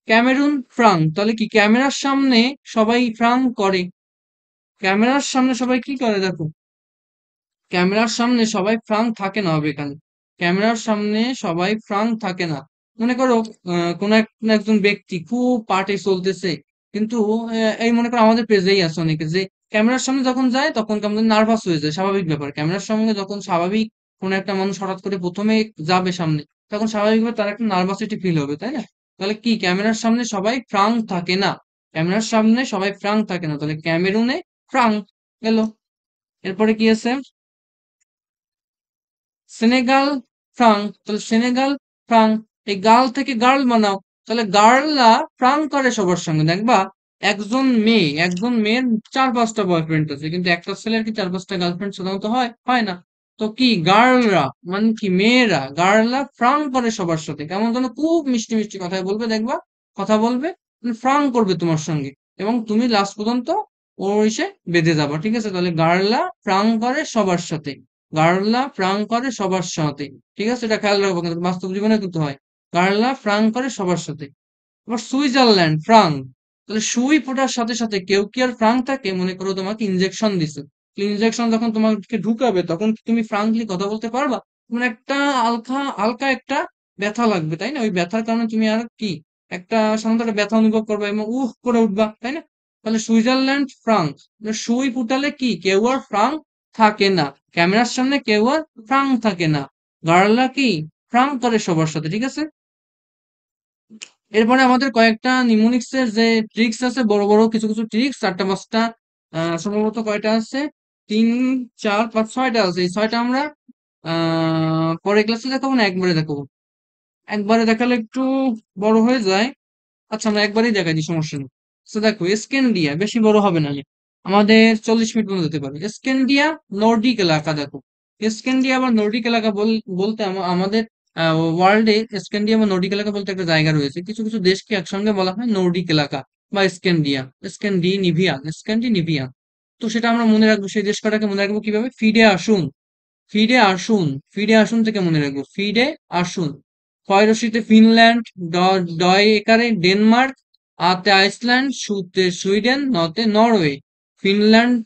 S1: ক্যামেরুন ফ্রাং, তাহলে কি ক্যামেরার সামনে সবাই ফ্রাং করে, ক্যামেরার সামনে সবাই কি করে, দেখো ক্যামেরার সামনে সবাই ফ্রাঙ্ক থাকে না হবে এখানে, ক্যামেরার সামনে সবাই ফ্রাঙ্ক থাকে না। মনে করো কোনো একজন ব্যক্তি খুব পার্টি চলতেছে, কিন্তু এই মনে করো আমাদের পেজেই আছে অনেকে যে ক্যামেরার সামনে যখন যায় তখন কেমন নার্ভাস হয়ে যায়, স্বাভাবিক ব্যাপার, ক্যামেরার সামনে যখন স্বাভাবিক কোনো একটা মানুষ হঠাৎ করে প্রথমে যাবে সামনে, তখন স্বাভাবিকভাবে তার একটা নার্ভাসিটি ফিল হবে, তাই না? তাহলে কি ক্যামেরার সামনে সবাই ফ্রাঙ্ক থাকে না, ক্যামেরার সামনে সবাই ফ্রাঙ্ক থাকে না, তাহলে ক্যামেরুনে ফ্রাঙ্ক গেল। এরপরে কি আছে? সেনেগাল ফ্রাঙ্ক, তাহলে সেনেগাল ফ্রাঙ্ক। এই গাল থেকে গার্ল বানাও, তাহলে গার্লরা ফ্রাঙ্ক করে সবার সঙ্গে। দেখবা একজন মেয়ের 4-5টা বয়ফ্রেন্ড আছে, কিন্তু একটা ছেলের কি 4-5টা গার্লফ্রেন্ড সাধারণত হয়? হয় না। তো কি গার্লরা মানে কি মেয়েরা, গার্লরা ফ্রাঙ্ক করে সবার সাথে, কেমন যেন খুব মিষ্টি মিষ্টি কথায় বলবে, দেখবা কথা বলবে, ফ্রাঙ্ক করবে তোমার সঙ্গে, এবং তুমি লাস্ট পর্যন্ত ওর এসে বেঁধে যাবা, ঠিক আছে? তাহলে গার্লরা ফ্রাঙ্ক করে সবার সাথে, গার্লরা ফ্রাঙ্ক করে সবার সাথে, ঠিক আছে? এটা খেয়াল রাখবো, কিন্তু বাস্তব জীবনে কিন্তু হয়। গার্লরা ফ্রাঙ্ক করে সবার সাথে। আবার সুইজারল্যান্ড ফ্রাঙ্ক, তাহলে সুই ফোটার সাথে সাথে কেউ কি আর ফ্রাঙ্ক থাকে? মনে করো তোমাকে ইনজেকশন দিছে, ইনজেকশন যখন তোমাকে ঢুকাবে তখন কি তুমি ফ্রাঙ্কলি কথা বলতে পারবা? মানে একটা হালকা হালকা একটা ব্যথা লাগবে, তাই না? ওই ব্যথার কারণে তুমি আর কি একটা সাধারণত একটা ব্যথা অনুভব করবে এবং উহ করে উঠবা, তাই না? তাহলে সুইজারল্যান্ড ফ্রাঙ্ক, সুই ফুটালে কি কেউ আর ফ্রাঙ্ক থাকে না, ক্যামেরার সামনে কেউ আর ফ্রাঙ্ক থাকে না, গার্লরা কি ফ্রাঙ্ক করে সবার সাথে, ঠিক আছে? এরপরে আমাদের কয়েকটা নিমোনিক্স এর যে ট্রিক্স আছে, বড় বড় কিছু কিছু ট্রিক্স, 4টা 5টা, সম্ভবত কয়টা আছে, 3 4 5 6টা আছে। এই 6টা আমরা পরে ক্লাসে দেখাবো না একবারে দেখাবো? একবারে দেখালে একটু বড় হয়ে যায়। আচ্ছা, আমরা একবারেই দেখাই দিই, সমস্যা নেই। তো দেখো, স্ক্যান্ডিয়া বেশি বড় হবে না, আমাদের 40 মিনিট মতো যেতে পারে। স্ক্যান্ডিয়া নর্ডিক এলাকা, দেখো স্ক্যান্ডিয়া বা নর্ডিক এলাকা বলতে আমাদের ওয়ার্ল্ডে স্ক্যান্ডিয়া বা নর্ডিক এলাকা বলতে একটা জায়গা রয়েছে, কিছু কিছু দেশকে একসঙ্গে বলা হয় নর্ডিক এলাকা বা স্ক্যান্ডিয়া, স্ক্যান্ডিনিভিয়া। তো সেটা আমরা মনে রাখবো, সেই দেশ কটাকে মনে রাখবো কিভাবে? ফিডে আসুন, ফিডে আসুন, ফিডে আসুন থেকে মনে রাখবো, ফিডে আসুন। ক্ষয়রশিতে ফিনল্যান্ড, ডয় একারে ডেনমার্ক, আতে আইসল্যান্ড, সুতে সুইডেন, নতে Norway. Finland,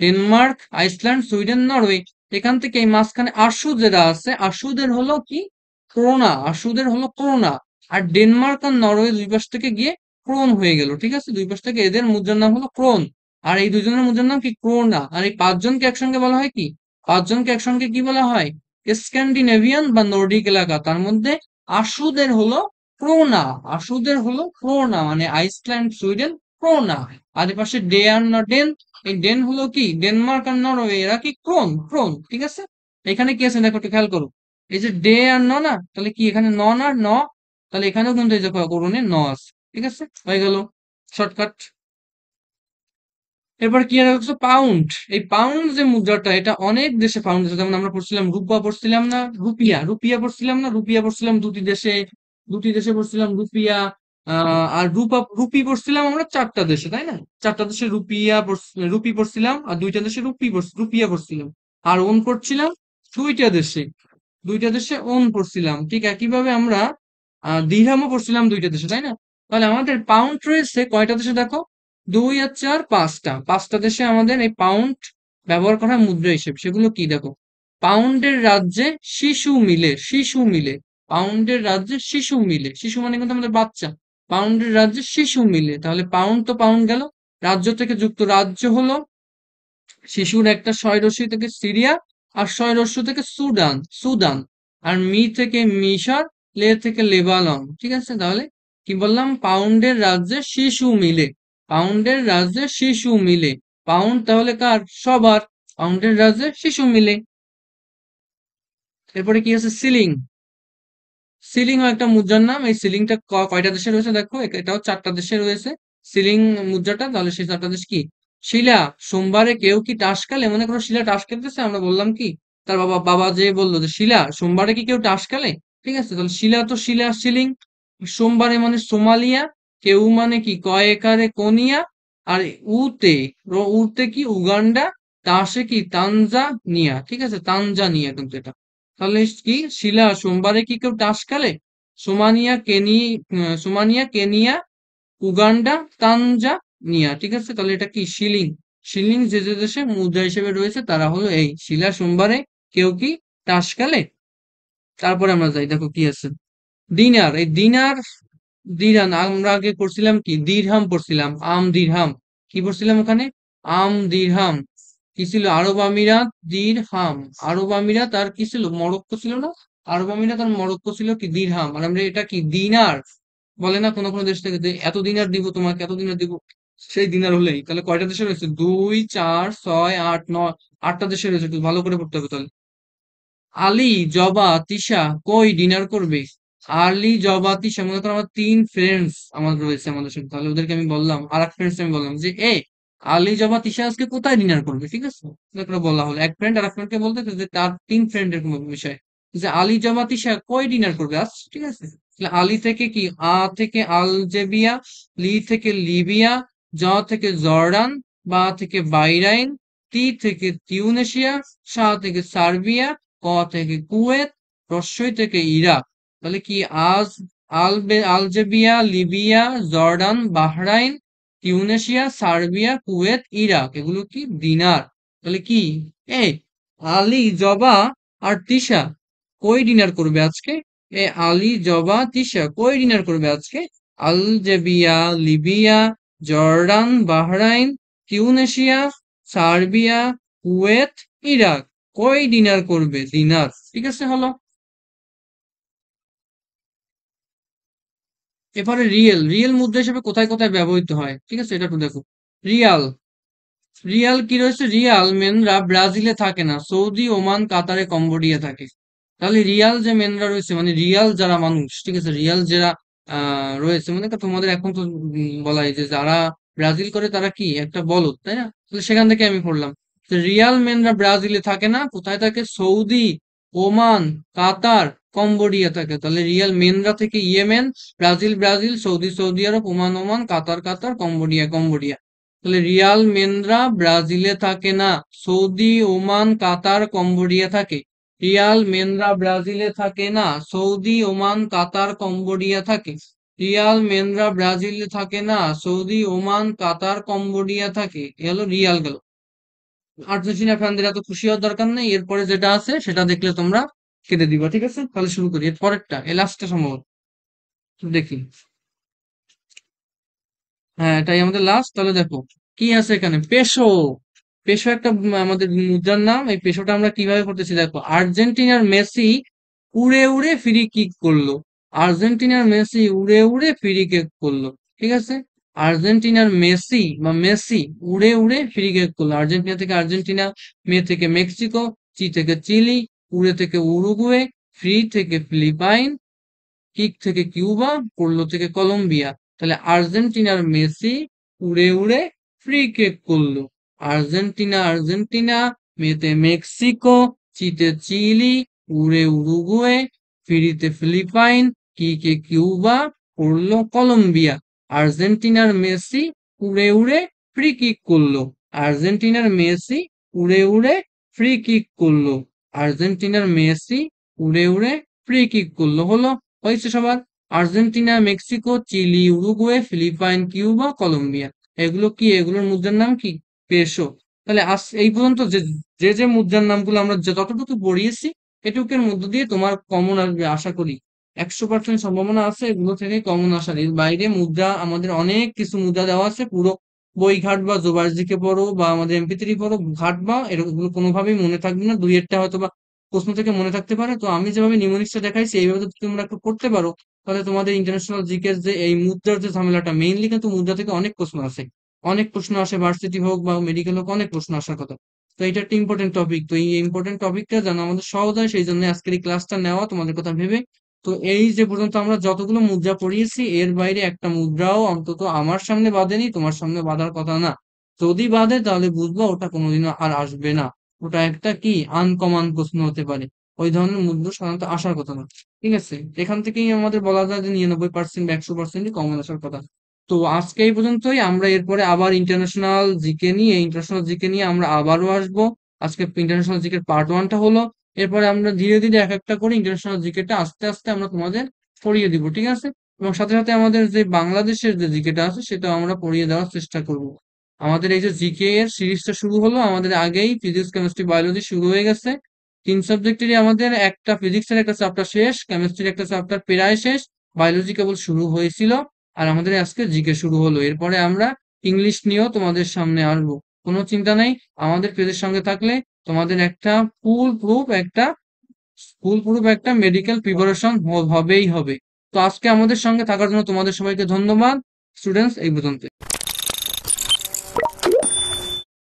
S1: Denmark, Iceland, Sweden, Norway. এখান থেকে এই মাঝখানে আশু যেটা আছে, আশুদের হলো কি ক্রোনা, আশুদের হলো ক্রোনা। আর ডেনমার্ক আর নরওয়ে দুই পাশ থেকে গিয়ে ক্রোন হয়ে গেল, ঠিক আছে? দুই পাশ থেকে এদের মুদ্রার নাম হলো ক্রোন, আর এই দুজনের মুদ্রার নাম কি? ক্রোনা। আর এই 5জনকে একসঙ্গে বলা হয় কি? 5জনকে একসঙ্গে কি বলা হয়? স্ক্যান্ডিনেভিয়ান বা নর্ডিক এলাকা। তার মধ্যে আশুদের হলো ক্রোনা, আশুদের হলো ক্রোনা, মানে আইসল্যান্ড, সুইডেন, ক্রোনা। আর এর পাশে ডে আর ডেন, এই ডেন হলো কি? ডেনমার্ক আর নরওয়ে, এরা কি ক্রোন, ক্রোন, ঠিক আছে? এখানে কি আছে দেখো, একটু খেয়াল করো। এই যে ডে আর না, তাহলে কি এখানে আর তাহলে এখানেও কিন্তু এই যে করণে আছে, ঠিক আছে? হয়ে গেল শর্টকাট। এরপর কি রাখছো? পাউন্ড। এই পাউন্ড যে মুদ্রাটা, এটা অনেক দেশে পাউন্ড আছে, যেমন আমরা পড়ছিলাম রূপা পড়ছিলাম না, রুপিয়া, রুপিয়া পড়ছিলাম না, রুপিয়া পড়ছিলাম দুটি দেশে পড়ছিলাম রুপিয়া। আর রুপি পড়ছিলাম আমরা 4টা দেশে, তাই না? 4টা দেশে রুপি পড়ছিলাম, আর 2টা দেশে রুপিয়া পড়ছিলাম। আর ওন পড়ছিলাম 2টা দেশে, 2টা দেশে ওন পড়ছিলাম। ঠিক একইভাবে আমরা দিরহামও পড়ছিলাম 2টা দেশে, তাই না? তাহলে আমাদের পাউন্ড রয়েছে কয়টা দেশে দেখো? 2 আর 4 5টা দেশে আমাদের এই পাউন্ড ব্যবহার করা হয় মুদ্রা হিসেবে। সেগুলো কি দেখো? পাউন্ডের রাজ্যে শিশু মিলে, শিশু মিলে, পাউন্ডের রাজ্যে শিশু মিলে, শিশু মানে কিন্তু আমাদের বাচ্চা। পাউন্ডের রাজ্যে শিশু মিলে, তাহলে পাউন্ড তো পাউন্ড গেল, রাজ্য থেকে যুক্ত রাজ্য হলো শিশুর একটা শয়রস্যি থেকে সিরিয়া, আর শয়রস্য থেকে সুদান, সুদান। আর মি থেকে মিশর, লে থেকে লেবানন, ঠিক আছে? তাহলে কি বললাম? পাউন্ডের রাজ্যে শিশু মিলে, পাউন্ডের রাজ্যে শিশু মিলে, পাউন্ড তাহলে কার? সবার, পাউন্ডের রাজ্যে শিশু মিলে। এরপরে কি আছে? সিলিং, সিলিংও একটা মুদ্রার নাম। এই সিলিংটা কয়টা দেশে রয়েছে দেখো, এটাও 4টা দেশে রয়েছে সিলিং মুদ্রাটা। তাহলে সেই 4টা দেশ কি? শিলা, সোমবারে কেউ কি টাস খেলে? মনে করো শিলা টাস খেলতেছে, আমরা বললাম কি, তার বাবা বাবা যে বললো যে শিলা, সোমবারে কি কেউ টাস খেলে? ঠিক আছে, তাহলে শিলা তো শিলা সিলিং। সোমবারে মানে সোমালিয়া, কেউ মানে কি কয়েকারে কোনিয়া, আর উতে কি উগান্ডা, টাসে কি তানজানিয়া, ঠিক আছে? তানজানিয়া কিন্তু এটা। তাহলে কি শিলা, সোমবারে কি কেউ টাস খেলে? সোমানিয়া, কেনিয়া, উগান্ডা, তানজানিয়া, ঠিক আছে? তাহলে এটা কি শিলিং। শিলিং যে যে দেশে মুদ্রা হিসেবে রয়েছে তারা হলো এই শিলা, সোমবারে কেউ কি টাস খেলে। তারপরে আমরা যাই, দেখো কি আছে? দিনার, এই দিরহাম আমরা আগে পড়ছিলাম কি? দিরহাম পড়ছিলাম, দিরহাম। কি পড়ছিলাম ওখানে? দিরহাম। কি ছিল? আরব আমিরাত, দিরহাম। আরব আমিরাত আর কি ছিল? মরক্কো ছিল না? আরব আমিরাত আর মরক্কো ছিল কি দিরহাম, আর আমরা এটা কি দিনার বলে না কোনো কোনো দেশ থেকে, যে এত দিনার দিব তোমাকে, এত দিনার দিব। সেই দিনার হলেই তাহলে কয়টা দেশে রয়েছে? 2 4 6 8 9, 8টা দেশে রয়েছে। একটু ভালো করে পড়তে হবে তাহলে। আলী, জবা, তিশা কই ডিনার করবে? আলী, জবা, তিশা, মনে করো আমার 3 ফ্রেন্ডস আমাদের রয়েছে আমাদের সাথে, তাহলে ওদেরকে আমি বললাম, আর এক ফ্রেন্ডস আমি বললাম যে আলী, জবা, তিশা আজকে কোথায় ডিনার করবে, ঠিক আছে? এটা করে বলা হলো, এক ফ্রেন্ড আর এক ফ্রেন্ডকে বলতে যে তার 3 ফ্রেন্ড এরকম বিষয়, যে আলী, জবা, তিশা কই ডিনার করবে আজ, ঠিক আছে? তাহলে আলী থেকে কি? থেকে আলজেবিয়া, লি থেকে লিবিয়া, জ থেকে জর্ডান, বা থেকে বাইরাইন, তি থেকে তিউনেশিয়া, সা থেকে সার্বিয়া, ক থেকে কুয়েত, রস্বই থেকে ইরাক। তাহলে কি? আজ Algeria, Libya, Jordan, Bahrain, Tunisia, Serbia, Kuwait, Iraq, এগুলো কি দিনার। তাহলে কি? এই আলী, জবা আর তিশা কই ডিনার করবে আজকে? আলী, জবা, তিশা কই ডিনার করবে আজকে? Algeria, Libya, Jordan, Bahrain, Tunisia, Serbia, Kuwait, Iraq. কই ডিনার করবে? ডিনার, ঠিক আছে, হলো। এবারে রিয়েল, রিয়েল মুদ্রা হিসেবে কোথায় কোথায় ব্যবহৃত হয়, ঠিক আছে, এটা একটু দেখো। রিয়াল, রিয়াল কি রয়েছে? রিয়াল মেনরা ব্রাজিলে থাকে না, সৌদি, ওমান, কাতারে, কম্বোডিয়া থাকে। তাহলে রিয়াল যে মেনরা রয়েছে, মানে রিয়াল যারা মানুষ, ঠিক আছে, রিয়াল যারা রয়েছে, মানে তোমাদের এখন তো বলাই যে যারা ব্রাজিল করে তারা কি একটা বলদ, তাই না? তাহলে সেখান থেকে আমি পড়লাম যে রিয়াল মেনরা ব্রাজিলে থাকে না, কোথায় থাকে? সৌদি, ওমান, কাতার, কম্বোডিয়া থাকে। তাহলে রিয়াল মেনরা থেকে Yemen, Brazil Brazil, Saudi Saudi Arab, Oman Oman, Qatar Qatar, Cambodia Cambodia. তাহলে রিয়াল মেনরা ব্রাজিলে থাকে না, সৌদি, ওমান, কাতার, কম্বোডিয়া থাকে। রিয়াল মেনরা ব্রাজিলে থাকে না, সৌদি, ওমান, কাতার, কম্বোডিয়া থাকে। রিয়াল মেনরা ব্রাজিলে থাকে না, সৌদি, ওমান, কাতার, কম্বোডিয়া থাকে। এ হলো রিয়াল গেল। আর্জেন্টিনা ফ্যানদের এত খুশি হওয়ার দরকার নেই, এরপরে যেটা আছে সেটা দেখলে তোমরা কেঁদে দিবা, ঠিক আছে? তাহলে শুরু করি, এর পরেরটা, এই লাস্টটা সম্ভবত, দেখি। হ্যাঁ, এটাই আমাদের লাস্ট। তাহলে দেখো কি আছে এখানে। পেসো, পেসো একটা আমাদের মুদ্রার নাম। এই পেসোটা আমরা কিভাবে করতেছি দেখো। আর্জেন্টিনার মেসি উড়ে উড়ে ফ্রি কিক করলো। আর্জেন্টিনার মেসি উড়ে উড়ে ফ্রি কিক করলো, ঠিক আছে? আর্জেন্টিনার মেসি বা মেসি উড়ে উড়ে ফ্রি কিক করলো। আর্জেন্টিনা থেকে আর্জেন্টিনা, মে থেকে মেক্সিকো, চি থেকে চিলি, উড়ে থেকে উরুগুয়ে, ফ্রি থেকে ফিলিপাইন, কিক থেকে কিউবা, করলো থেকে কলম্বিয়া। তাহলে আর্জেন্টিনার মেসি উড়ে উড়ে ফ্রি কিক করলো। আর্জেন্টিনা আর্জেন্টিনা, মেতে মেক্সিকো, চিতে চিলি, উড়ে উরুগুয়ে, ফ্রিতে ফিলিপাইন, কিকে কিউবা, করলো কলম্বিয়া। আর্জেন্টিনার মেসি উড়ে উড়ে ফ্রি কিক করলো। আর্জেন্টিনার মেসি উড়ে উড়ে ফ্রি কিক করলো। আর্জেন্টিনার মেসি উড়ে উড়ে ফ্রি কিক করলো, হলো। হয়েছে সবার? Argentina, Mexico, Chile, Uruguay, Philippine, Cuba, Colombia. এগুলো কি? এগুলোর মুদ্রার নাম কি? পেসো। তাহলে আজ এই পর্যন্ত যে যে যে মুদ্রার নামগুলো আমরা যতটুকু পড়িয়েছি, এটুকুর মধ্য দিয়ে তোমার কমন আসবে আশা করি। 100% সম্ভাবনা আছে এগুলো থেকে কমন আসার। এর বাইরে মুদ্রা আমাদের অনেক কিছু মুদ্রা দেওয়া আছে, পুরো বই ঘাটবা, জোবার্জিকে পড়ো বা আমাদের এমপি3 পড়ো, ঘাটবা, এরকম এগুলো কোনোভাবেই মনে থাকবে না। দুই একটা হয়তো বা প্রশ্ন থেকে মনে থাকতে পারে। তো আমি যেভাবে নিউমেরিক্সটা দেখাইছি এইভাবে যদি তোমরা একটু করতে পারো, তাহলে তোমাদের ইন্টারন্যাশনাল জিকের যে এই মুদ্রার যে ঝামেলাটা, মেইনলি কিন্তু মুদ্রা থেকে অনেক প্রশ্ন আসে, অনেক প্রশ্ন আসে, ভার্সিটি হোক বা মেডিকেল হোক, অনেক প্রশ্ন আসার কথা। তো এটা একটা ইম্পর্টেন্ট টপিক। তো এই ইম্পর্টেন্ট টপিকটা যেন আমাদের সহজ হয়, সেই জন্য আজকের এই ক্লাসটা নেওয়া তোমাদের কথা ভেবে। তো এই যে পর্যন্ত আমরা যতগুলো মুদ্রা পড়িয়েছি, এর বাইরে একটা মুদ্রাও অন্তত আমার সামনে বাঁধেনি, তোমার সামনে বাঁধার কথা না। যদি বাঁধে তাহলে বুঝবো ওটা কোনোদিনও আর আসবে না। ওটা একটা কি আনকমন প্রশ্ন হতে পারে। ওই ধরনের মুদ্রা সাধারণত আসার কথা না, ঠিক আছে? এখান থেকেই আমাদের বলা যায় যে 99% বা 100%ই কমন আসার কথা। তো আজকে এই পর্যন্তই। আমরা এরপরে আবার ইন্টারন্যাশনাল জিকে নিয়ে আমরা আবারও আসবো। আজকে ইন্টারন্যাশনাল জিকের পার্ট 1টা হলো। এরপরে আমরা ধীরে ধীরে এক একটা করে ইন্টারন্যাশনাল জিকেটা আস্তে আস্তে আমরা তোমাদের পড়িয়ে দিব, ঠিক আছে? এবং সাথে সাথে আমাদের যে বাংলাদেশের যে জিকেটা আছে সেটাও আমরা পড়িয়ে দেওয়ার চেষ্টা করব। আমাদের এই যে জিকে এর সিরিজটা শুরু হলো, আমাদের আগেই ফিজিক্স, কেমিস্ট্রি, বায়োলজি শুরু হয়ে গেছে। 3 সাবজেক্টেরই আমাদের একটা ফিজিক্সের একটা চ্যাপ্টার শেষ, কেমিস্ট্রির একটা চ্যাপ্টার প্রায় শেষ, বায়োলজি কেবল শুরু হয়েছিল। আর আমাদের আজকে জিকে শুরু হলো। এরপরে আমরা ইংলিশ নিয়েও তোমাদের সামনে আসবো। কোনো চিন্তা নেই, আমাদের পেজের সঙ্গে থাকলে তোমাদের একটা ফুল প্রুফ একটা মেডিকেল প্রিপারেশন হবেই হবে। তো আজকে আমাদের সঙ্গে থাকার জন্য তোমাদের সবাইকে ধন্যবাদ। স্টুডেন্টস, এই পর্যন্ত।